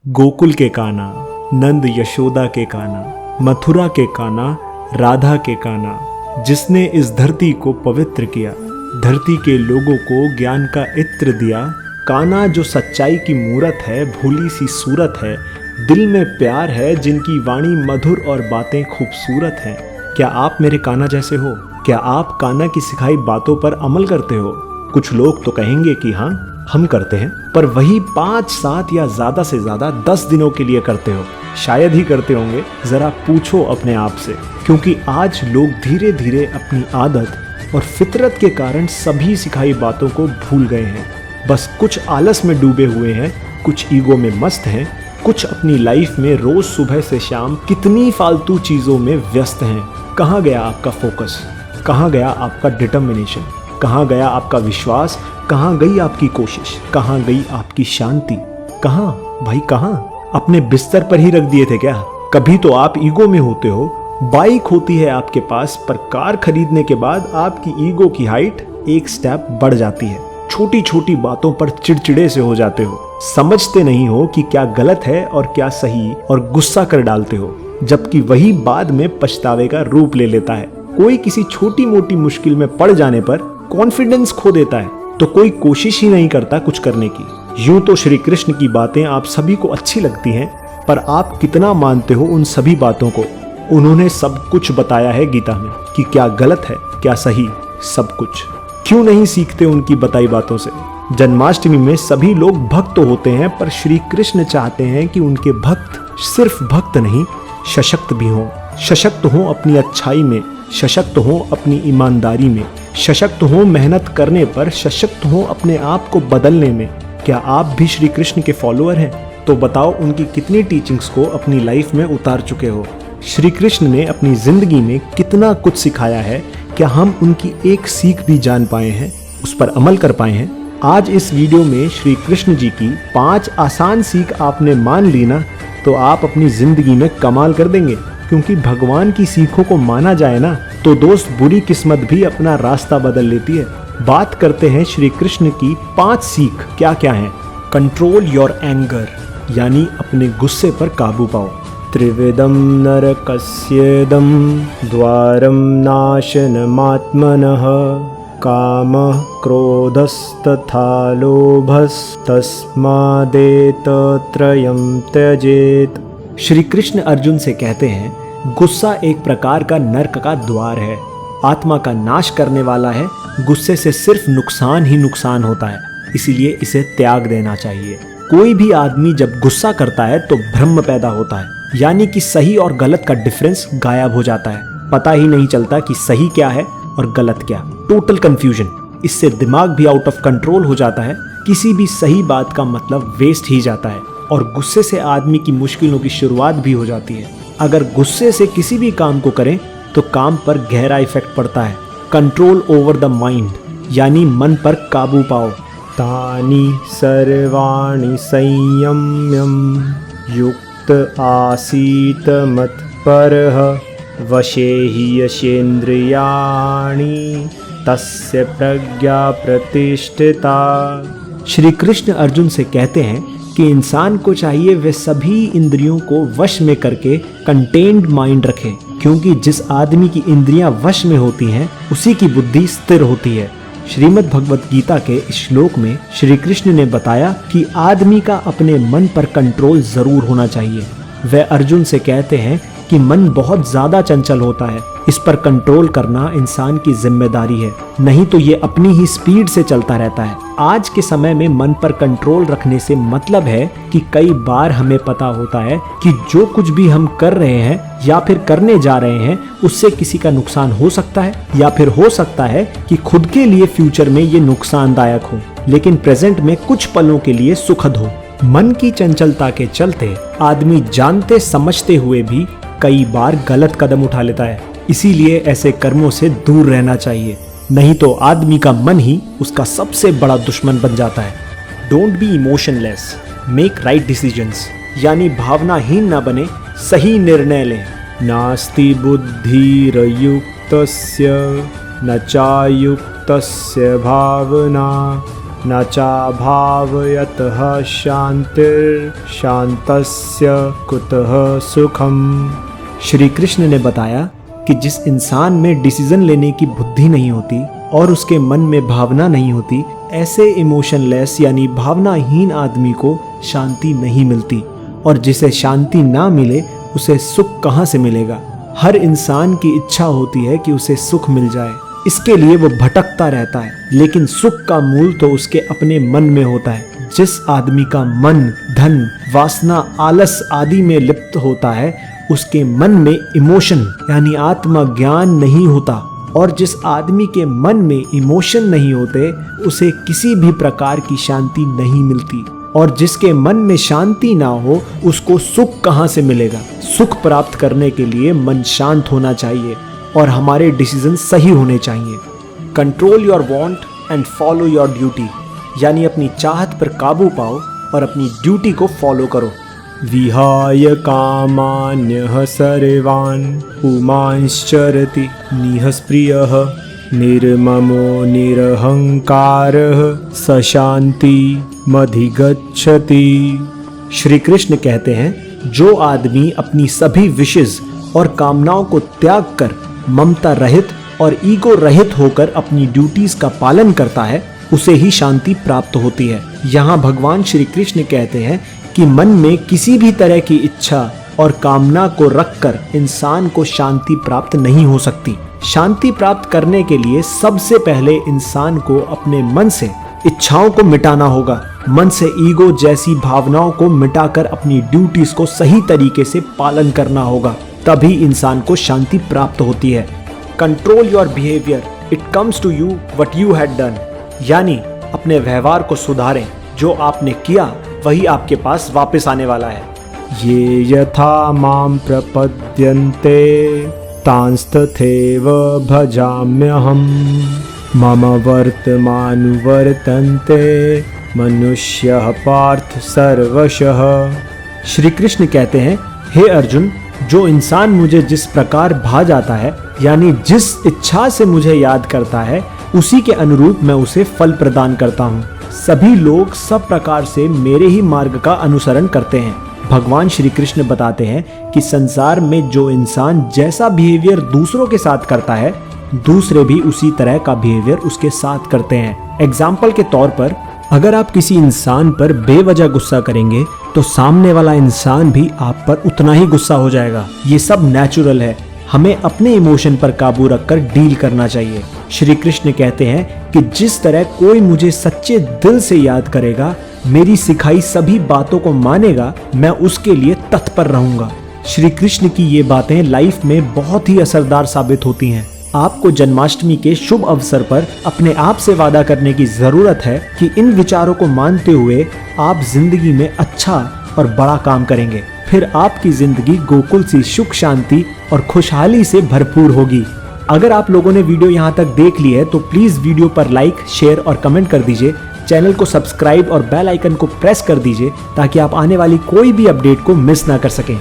गोकुल के काना, नंद यशोदा के काना, मथुरा के काना, राधा के काना, जिसने इस धरती को पवित्र किया, धरती के लोगों को ज्ञान का इत्र दिया। काना जो सच्चाई की मूरत है, भूली सी सूरत है, दिल में प्यार है, जिनकी वाणी मधुर और बातें खूबसूरत हैं। क्या आप मेरे काना जैसे हो? क्या आप काना की सिखाई बातों पर अमल करते हो? कुछ लोग तो कहेंगे कि हाँ हम करते हैं, पर वही 5, 7 या ज़्यादा से ज़्यादा 10 दिनों के लिए करते हो। शायद ही करते होंगे, ज़रा पूछो अपने आप से, क्योंकि आज लोग धीरे धीरे अपनी आदत और फितरत के कारण सभी सिखाई बातों को भूल गए हैं। बस कुछ आलस में डूबे हुए हैं, कुछ ईगो में मस्त हैं, कुछ अपनी लाइफ में रोज़ सुबह से शाम कितनी फालतू चीज़ों में व्यस्त हैं। कहाँ गया आपका फोकस? कहाँ गया आपका डिटर्मिनेशन? कहाँ गया आपका विश्वास? कहाँ गई आपकी कोशिश? कहाँ गई आपकी शांति? कहाँ भाई कहाँ? अपने बिस्तर पर ही रख दिए थे क्या? कभी तो आप ईगो में होते हो। बाइक होती है आपके पास, पर कार खरीदने के बाद आपकी ईगो की हाइट एक स्टेप बढ़ जाती है। छोटी छोटी बातों पर चिड़चिड़े से हो जाते हो, समझते नहीं हो कि क्या गलत है और क्या सही, और गुस्सा कर डालते हो, जबकि वही बाद में पछतावे का रूप ले लेता है। कोई किसी छोटी मोटी मुश्किल में पड़ जाने पर कॉन्फिडेंस खो देता है, तो कोई कोशिश ही नहीं करता कुछ करने की। यूं तो श्री कृष्ण की बातें आप सभी को अच्छी लगती हैं, पर आप कितना मानते हो उन सभी बातों को? उन्होंने सब कुछ बताया है गीता में कि क्या गलत है, क्या सही, सब कुछ। क्यों नहीं सीखते उनकी बताई बातों से? जन्माष्टमी में सभी लोग भक्त होते हैं, पर श्री कृष्ण चाहते हैं कि उनके भक्त सिर्फ भक्त नहीं, सशक्त भी हों। सशक्त हों अपनी अच्छाई में, सशक्त हों अपनी ईमानदारी में, सशक्त हों मेहनत करने पर, सशक्त हों अपने आप को बदलने में। क्या आप भी श्री कृष्ण के फॉलोअर हैं? तो बताओ उनकी कितनी टीचिंग्स को अपनी लाइफ में उतार चुके हो? श्री कृष्ण ने अपनी जिंदगी में कितना कुछ सिखाया है, क्या हम उनकी एक सीख भी जान पाए हैं, उस पर अमल कर पाए हैं? आज इस वीडियो में श्री कृष्ण जी की 5 आसान सीख आपने मान ली ना, तो आप अपनी जिंदगी में कमाल कर देंगे। क्योंकि भगवान की सीखों को माना जाए ना, तो दोस्त बुरी किस्मत भी अपना रास्ता बदल लेती है। बात करते हैं श्री कृष्ण की 5 सीख क्या क्या हैं। कंट्रोल योर एंगर, यानी अपने गुस्से पर काबू पाओ। त्रिविधम नरकस्येदम द्वारम नाशनमात्मनः कामः क्रोधस्तथा लोभस्तस्मादेतत्रयं त्यजेत। श्री कृष्ण अर्जुन से कहते हैं, गुस्सा एक प्रकार का नर्क का द्वार है, आत्मा का नाश करने वाला है। गुस्से से सिर्फ नुकसान ही नुकसान होता है, इसीलिए इसे त्याग देना चाहिए। कोई भी आदमी जब गुस्सा करता है तो भ्रम पैदा होता है, यानी कि सही और गलत का डिफरेंस गायब हो जाता है। पता ही नहीं चलता कि सही क्या है और गलत क्या, टोटल कंफ्यूजन। इससे दिमाग भी आउट ऑफ कंट्रोल हो जाता है, किसी भी सही बात का मतलब वेस्ट ही जाता है, और गुस्से से आदमी की मुश्किलों की शुरुआत भी हो जाती है। अगर गुस्से से किसी भी काम को करें तो काम पर गहरा इफेक्ट पड़ता है। कंट्रोल ओवर द माइंड, यानी मन पर काबू पाओ। तानि सर्वाणि संयम्यं युक्त आसीत मत्परः वशे हि यशेन्द्रियाणि तस्य प्रज्ञा प्रतिष्ठिता। श्री कृष्ण अर्जुन से कहते हैं कि इंसान को चाहिए वे सभी इंद्रियों को वश में करके कंटेन्ड माइंड रखे, क्योंकि जिस आदमी की इंद्रियां वश में होती हैं उसी की बुद्धि स्थिर होती है। श्रीमद् भगवत गीता के इस श्लोक में श्री कृष्ण ने बताया कि आदमी का अपने मन पर कंट्रोल जरूर होना चाहिए। वे अर्जुन से कहते हैं कि मन बहुत ज्यादा चंचल होता है, इस पर कंट्रोल करना इंसान की जिम्मेदारी है, नहीं तो ये अपनी ही स्पीड से चलता रहता है। आज के समय में मन पर कंट्रोल रखने से मतलब है कि कई बार हमें पता होता है कि जो कुछ भी हम कर रहे हैं या फिर करने जा रहे हैं उससे किसी का नुकसान हो सकता है, या फिर हो सकता है कि खुद के लिए फ्यूचर में ये नुकसानदायक हो, लेकिन प्रेजेंट में कुछ पलों के लिए सुखद हो। मन की चंचलता के चलते आदमी जानते समझते हुए भी कई बार गलत कदम उठा लेता है। इसीलिए ऐसे कर्मों से दूर रहना चाहिए, नहीं तो आदमी का मन ही उसका सबसे बड़ा दुश्मन बन जाता है। Don't be emotionless, make right decisions, यानी भावनाहीन ना बने, सही निर्णय लें। नास्ति बुद्धिरयुक्तस्य न चायुक्तस्य भावना न चाभावयतः शांतिर्शान्तस्य कुतः सुखम। श्री कृष्ण ने बताया कि जिस इंसान में डिसीजन लेने की बुद्धि नहीं होती और उसके मन में भावना नहीं होती, ऐसे इमोशनलेस यानी भावनाहीन आदमी को शांति नहीं मिलती, और जिसे शांति ना मिले उसे सुख कहाँ से मिलेगा। हर इंसान की इच्छा होती है कि उसे सुख मिल जाए, इसके लिए वो भटकता रहता है, लेकिन सुख का मूल तो उसके अपने मन में होता है। जिस आदमी का मन धन, वासना, आलस आदि में लिप्त होता है, उसके मन में इमोशन यानी आत्मज्ञान नहीं होता, और जिस आदमी के मन में इमोशन नहीं होते उसे किसी भी प्रकार की शांति नहीं मिलती, और जिसके मन में शांति ना हो उसको सुख कहाँ से मिलेगा। सुख प्राप्त करने के लिए मन शांत होना चाहिए और हमारे डिसीजन सही होने चाहिए। Control your want and follow your duty, यानी अपनी चाहत पर काबू पाओ और अपनी ड्यूटी को फॉलो करो। विहाय कामान्यः सर्वान् पुमांश्चरति निःस्पृहः निर्ममो निरहंकारः स शान्तिमधिगच्छति। श्री कृष्ण कहते हैं, जो आदमी अपनी सभी विशेष और कामनाओं को त्याग कर ममता रहित और ईगो रहित होकर अपनी ड्यूटीज का पालन करता है, उसे ही शांति प्राप्त होती है। यहाँ भगवान श्री कृष्ण कहते हैं कि मन में किसी भी तरह की इच्छा और कामना को रखकर इंसान को शांति प्राप्त नहीं हो सकती। शांति प्राप्त करने के लिए सबसे पहले इंसान को अपने मन से इच्छाओं को मिटाना होगा। मन से ईगो जैसी भावनाओं को मिटाकर अपनी ड्यूटीज को सही तरीके से पालन करना होगा, तभी इंसान को शांति प्राप्त होती है। Control your behaviour, it comes to you what you had done, यानी अपने व्यवहार को सुधारें, जो आपने किया वही आपके पास वापस आने वाला है। ये यथा माम प्रपद्यन्ते तांस्तथैव भजाम्यहम् मम वर्तमानुवर्तन्ते मनुष्यः पार्थ सर्वशः। श्री कृष्ण कहते हैं, हे अर्जुन, जो इंसान मुझे जिस प्रकार भा जाता है, यानी जिस इच्छा से मुझे याद करता है, उसी के अनुरूप मैं उसे फल प्रदान करता हूँ। सभी लोग सब प्रकार से मेरे ही मार्ग का अनुसरण करते हैं। भगवान श्री कृष्ण बताते हैं कि संसार में जो इंसान जैसा बिहेवियर दूसरों के साथ करता है, दूसरे भी उसी तरह का बिहेवियर उसके साथ करते हैं। एग्जाम्पल के तौर पर, अगर आप किसी इंसान पर बेवजह गुस्सा करेंगे तो सामने वाला इंसान भी आप पर उतना ही गुस्सा हो जाएगा। ये सब नेचुरल है। हमें अपने इमोशन पर काबू रखकर डील करना चाहिए। श्री कृष्ण कहते हैं कि जिस तरह कोई मुझे सच्चे दिल से याद करेगा, मेरी सिखाई सभी बातों को मानेगा, मैं उसके लिए तत्पर रहूंगा। श्री कृष्ण की ये बातें लाइफ में बहुत ही असरदार साबित होती हैं। आपको जन्माष्टमी के शुभ अवसर पर अपने आप से वादा करने की जरूरत है कि इन विचारों को मानते हुए आप जिंदगी में अच्छा और बड़ा काम करेंगे। फिर आपकी जिंदगी गोकुल सी सुख शांति और खुशहाली से भरपूर होगी। अगर आप लोगों ने वीडियो यहाँ तक देख ली है तो प्लीज वीडियो पर लाइक, शेयर और कमेंट कर दीजिए। चैनल को सब्सक्राइब और बेल आइकन को प्रेस कर दीजिए ताकि आप आने वाली कोई भी अपडेट को मिस ना कर सकें।